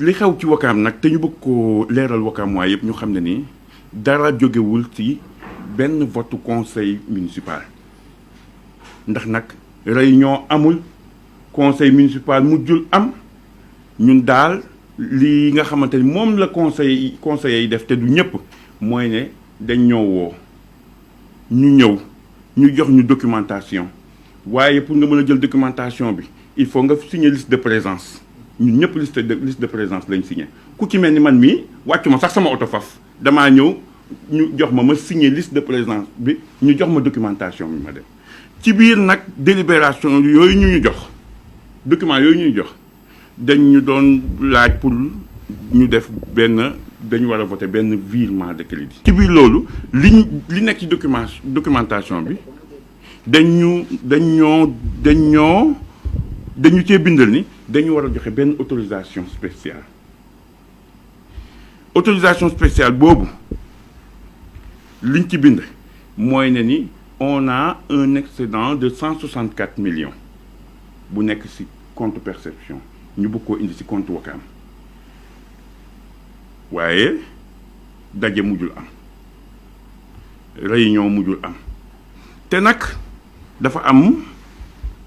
li xew ci Wakaam nag te ñu bëgg ko leeral Wakaam waaye yëpp ñu xam ne ni dara jógewul ci benn vote conseil municipal ndax nag réunion amul conseil municipal mujjul am ñun daal li nga xamante ni moom la conseillers yi def te du ñëpp mooy ne dañ ñoo woo ñu ñëw ñu jox ñu documentation waaye pour nga mën a jël documentation bi il faut nga signer liste de présence ñun ñëpp liste de présence lañ signé ku ci mel ni man mii wàccu ma sax sama oto faf damaa ñëw ñu jox ma signé liste de présence bi ñu jox ma documentation bi ma dem ci biir nag délibération yooyu ñu jox document yooyu ñu jox dañ ñu doon laaj pour ñu def dañu war a voter benn virement de crédit. ci biir loolu li nekk ci documentation bi dañu cee bindal ni dañu war a joxe benn autorisation spéciale boobu liñ ci bind mooy ne ni on a un excédent de 164 millions bu nekk ci compte perception ñu bëgg koo indi ci compte Wakaam waaye daje mujjul am réunion mujjul am te nag dafa am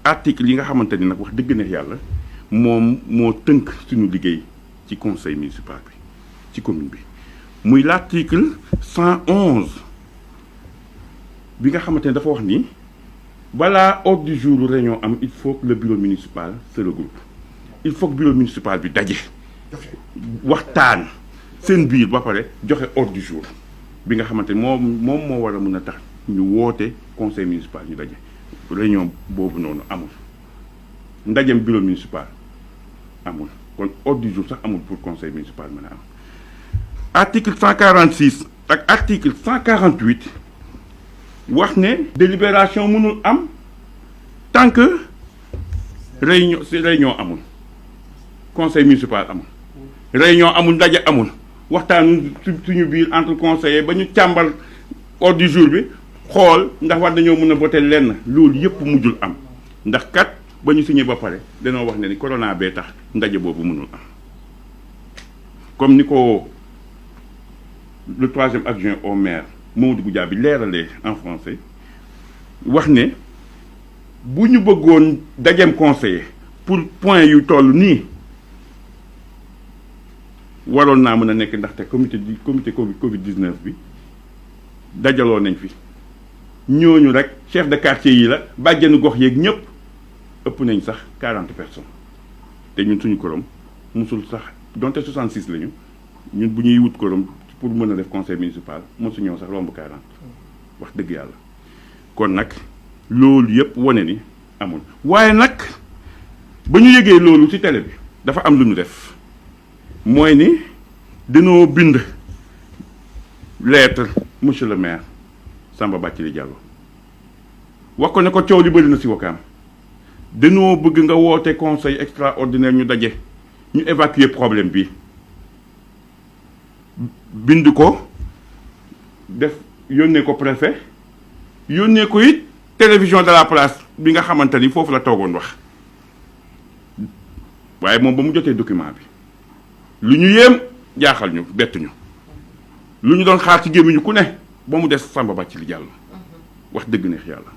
article yi nga xamante ni nag wax dëgg neex yàlla moom moo tënk suñu liggéey ci conseil municipal bi ci commune bi muy l'article 111 bi nga xamante ne dafa wax ni balaa ordre du jour réunion am il faut que le bureau municipal se regroupe il faut que bureau municipal bi daje waxtaan seen biir ba pare joxe ordre du jour bi nga xamante ni moom moo war a mën a tax ñu woote conseil municipal ñu daje réunion boobu noonu amul ndajem bureau municipal amul kon ordre du jour sax amul pour conseil municipal mën a am article 146 ak article 148 wax ne délibération mënul am tant que réunion amul conseil municipal amul réunion amul ndaje amul waxtaan suñu biir entre conseillers ba ñu càmbar ordre du jour bi xool ndax war dañoo mën a voter lenn loolu yëpp mujjul am ndax kat ba ñu signé ba pare dañoo wax ne ni corona bee tax ndaje boobu mënul am comme ni ko le troisième adjoint au maire Mamadou Goudiaby bi leeralee en français wax ne bu ñu bëggoon dajem conseiller pour point yu toll nii waroon naa mën a nekk ndaxte comité Covid 19 bi dajaloo nañ fi ñooñu rek chef de quartier yi la bàjjenu gox yeeg ñëpp ëpp nañ sax 40 personnes te ñun suñu korom mosul sax donte 66 lañu ñun bu ñuy wut korom pour mën a def conseil municipal mosu ñëw sax romb 40 wax dëgg yàlla kon nag loolu yëpp wane ni amul waaye nag ba ñu yëgee loolu ci télé bi dafa am lu ñu def mooy ni dañoo bind lettre monsieur le maire Samba Bathily Diallo wax ko ne ko coow li bëri na ci Wakaam dañoo bëgg nga woote conseil extraordinaire ñu daje ñu évacuer problème bi bind ko def yónnee ko préfet yónnee ko it télévision de la place bi nga xamante ni foofu la toogoon wax waaye moom ba mu jotee document bi lu ñu yéem jaaxal ñu bett ñu lu ñu doon xaar ci gémmiñu ku ne ba mu des Samba Bathily Diallo wax dëgg neex yàlla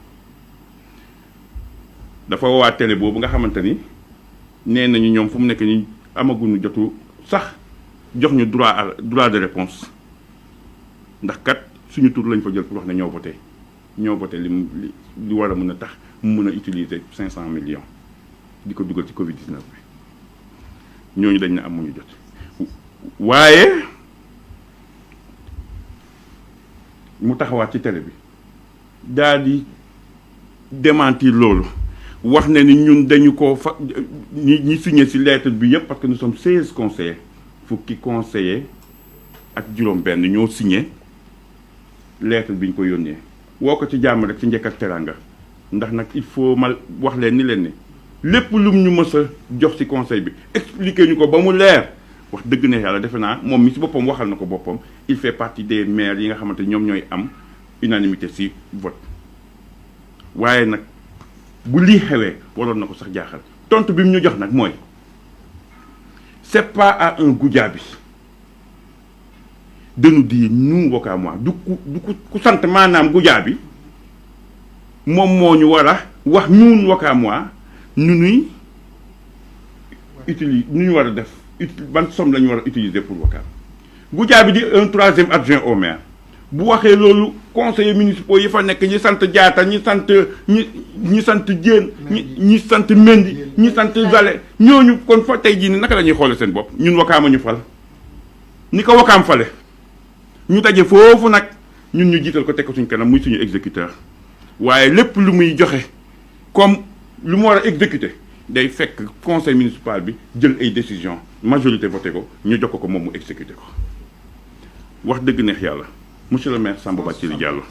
dafa waa télé boobu nga xamante ni nee nañu ñoom fu mu nekk ni amaguñu jotu sax jox ñu droit de réponse ndax kat suñu tur lañ fa jël pour wax ne ñoo voté li war a mën a tax mu mën a utiliser 500 millions di ko dugal ci Covid 19 bi ñooñu dañ ne amuñu jot waaye mu taxawaat ci télé bi daal di démentir loolu wax ne ni ñun dañu ko ñi signé ci lettre bi yëpp parce que nous sommes 16 conseillers fukki conseillers ak juróom-benn ñoo signé lettre bi ñu ko yónnee woo ko ci jàmm rek ci njëkk ak teraanga ndax nag il faut mal wax leen ni lépp lum ñu mës a jox ci conseil bi expliquer ñu ko ba mu leer wax dëgg ne yàlla defe naa moom mi ci boppam waxal na ko boppam il fait partie des maires yi nga xamante ñoom ñooy am unanimité ci vote waaye nag bu lii xewee waroon na ko sax jaaxal tontu bi mu ñu jox nag mooy c'est pas à un Goudiaby de nous dire nous Wakamois du ku sant maanaam Goudiaby moom moo ñu war a wax ñun Wakamois nu ñuy utiliser nu ñu war a def ban somme la ñu war a utiliser pour Wakam. Goudiaby di un troisième adjoint au maire bu waxee loolu conseillers municipaux yi fa nekk ñi sant Diatta ñi sant Diène ñi sant Mendy ñi sant Zale ñooñu kon fa tey jii ni naka la ñuy xoole seen bopp ñun Wakaam ñu fal ni ko Wakaam fale ñu daje foofu nag ñun ñu jiital ko teg ko suñ kanam muy suñu exécuteur waaye lépp lu muy joxe comme lu mu war a exécuter day fekk conseil municipal bi jël ay décision majorité voté ko ñu jox ko moom mu exécuter ko wax dëgg neex yàlla monsieur le maire Samba Bathily Diallo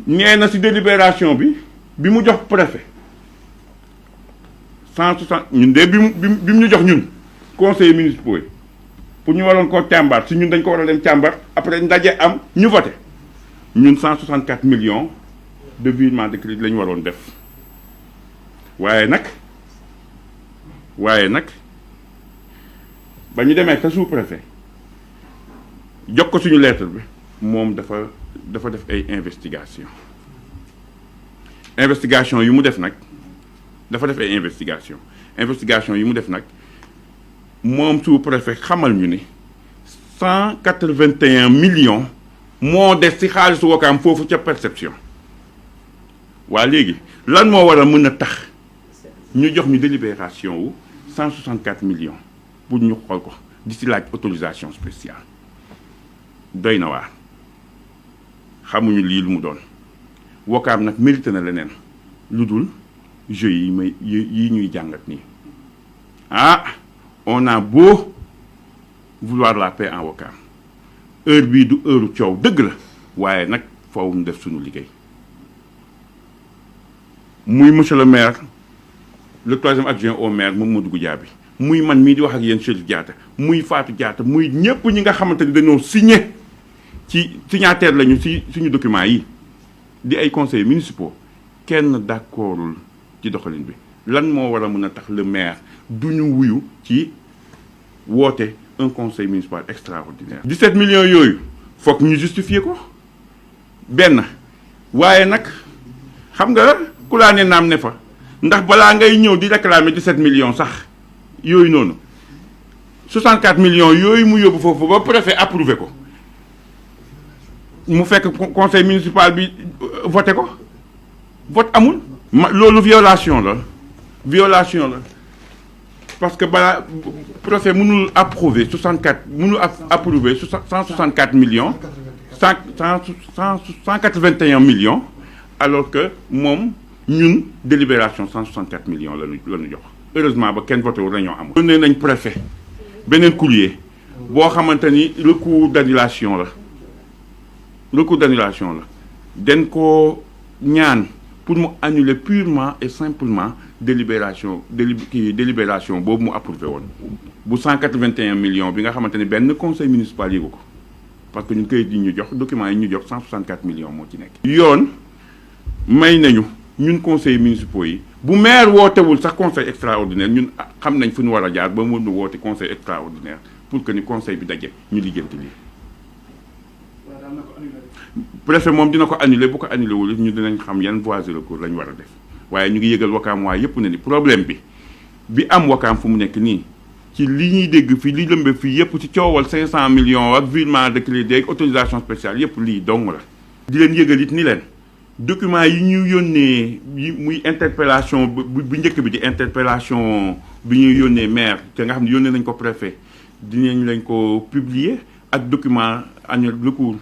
nee na ci délibération bi mu jox préfet 160 ñun de bi mu ñu jox ñun conseillers municipaux yi pour ñu waroon koo càmbar si ñun dañ ko war a dem càmbar après ndaje am ñu voté ñun 164 millions de virement de crédit la ñu waroon def waaye nag ba ñu demee sa sous-préfet jox ko suñu lettre bi moom dafa def ay investigation yu mu def nag dafa def ay investigation yi mu def nag moom sous-préfet xamal ñu ni 181 millions moo des ci xaalisu Wakaam foofu ca perception waa léegi lan moo war a mën a tax ñu jox ñu délibération wu 164 millions pour ñu xool ko di ci laaj autorisation spéciale doy na waar xamuñu lii lu mu doon Wakaam nag mérité na leneen lu dul jeux yi ñuy jàngat nii on a beau vouloir la paix en Wakaam heure bii du heure coow dëgg la waaye nag foofu mu def suñu liggéey muy monsieur le maire le troisième adjoint au maire Mamadou Goudiaby muy man mii di wax ak yéen Chérif Diatta muy Fatou Diatta muy ñëpp ñi nga xamante ni dañoo signé ci signataire lañu ci suñu documents yi di ay conseillers municipaux kenn d'accordul ci doxalin bi lan moo war a mën a tax le maire du ñu wuyu ci woote un conseil municipal extraordinaire. 17 millions yooyu foog ñu justifier ko benn waaye nag xam nga ku laa ne naam ne fa ndax balaa ngay ñëw di réclamer 17 millions sax yooyu noonu 64 millions yooyu mu yóbbu foofu ba préfet approuvé ko mu fekk conseil municipal bi voté ko vote amul. loolu violation la parce que balaa préfet mënul approuver 164 millions 181 millions alors que moom ñun délibération 164 millions la ñu jox heureusement ba kenn voté wu réunion amul. yónnee nañ préfet beneen courrier boo xamante ni recours d'annulation la den ko ñaan pour mu annuler purement et simplement délibération boobu mu approuvé woon bu 181 millions bi nga xamante ni benn conseil municipal yéegu ko parce que ñun kayit yi ñu jox documents yi ñu jox 164 millions moo ci nekk. yoon may nañu ñun conseils municipaux yi bu maire wootewul sax conseil extraordinaire ñun xam nañ fu ñu war a jaar ba mën na woote conseil extraordinaire pour que ni conseil bi daje ñu lijjanti lii. préfet moom dina ko annuler bu ko annulé wul ñu dinañ xam yan voies de recours lañ war a def waaye ñu ngi yëgal Wakaam waa yëpp ne ni problème bi am Wakaam fu mu nekk nii ci li ñuy dégg fii li lëmbe fii yëpp ci coowal 500 millions ak virement de crédit ak autorisation spéciale yëpp lii dong la. di leen yëgal it ni leen documents yi ñu yónnee yi muy interpellation bu njëkk bi di interpellation bi ñuy yónnee maire te nga xam ne yónnee nañ ko préfet dinañ lañ ko publier. ak document annuel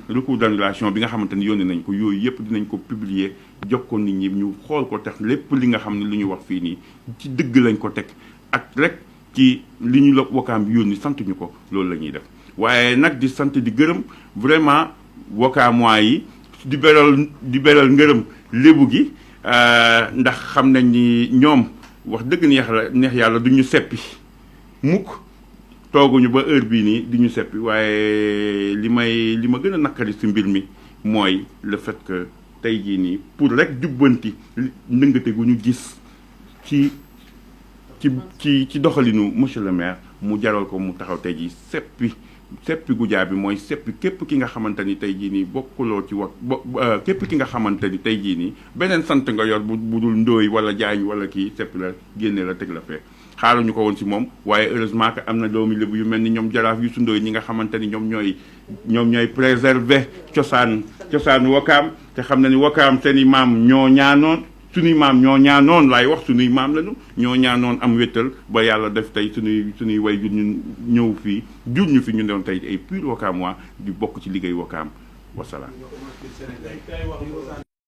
recours d'annulation bi nga xamante ni yónnee nañ ko yooyu yëpp dinañ ko publier jox ko nit ñi ñu xool ko tax lépp li nga xam ne lu ñu wax fii nii ci dëgg lañ ko teg ak rek ci li ñu la Wakaam bi yónni sant ñu ko loolu la ñuy def waaye nag di sant di gërëm vraiment Wakaamois yi di beral ngërëm lébu gi ndax xam nañ ni ñoom wax dëgg neex yàlla du ñu seppi mukk tooguñu ba heure bii nii di ñu seppi waaye li ma gën a naqari ci mbir mi mooy le fait que tey jii nii pour rek jubbanti ndëngate gu ñu gis ci doxalinu monsieur le maire mu jaral ko mu taxaw tey jii seppi Goudiaby bi mooy seppi képp ki nga xamante ni tey jii nii bokkuloo ci képp ki nga xamante ni tey jii nii beneen sant nga yor bu dul ndóoy wala jaañ wala kii seppi la génne la teg la fee xaaruñu ko woon si moom waaye heureusement que am na doomi Lebu yu mel ni ñoom jaraaf yu sundóoy ñi nga xamante ni ñoom ñooy préserver cosaan Wakaam te xam na ni Wakaam seen i maam ñoo ñaanoon suñuy maam ñoo ñaanoon laay wax suñuy maam lañu ñoo ñaanoon am wéttal ba yàlla def tey suñuy way jur ñu ñëw fii jur ñu fi ñu doon tey ay pur Wakaamois di bokk ci liggéey Wakaam wasalaam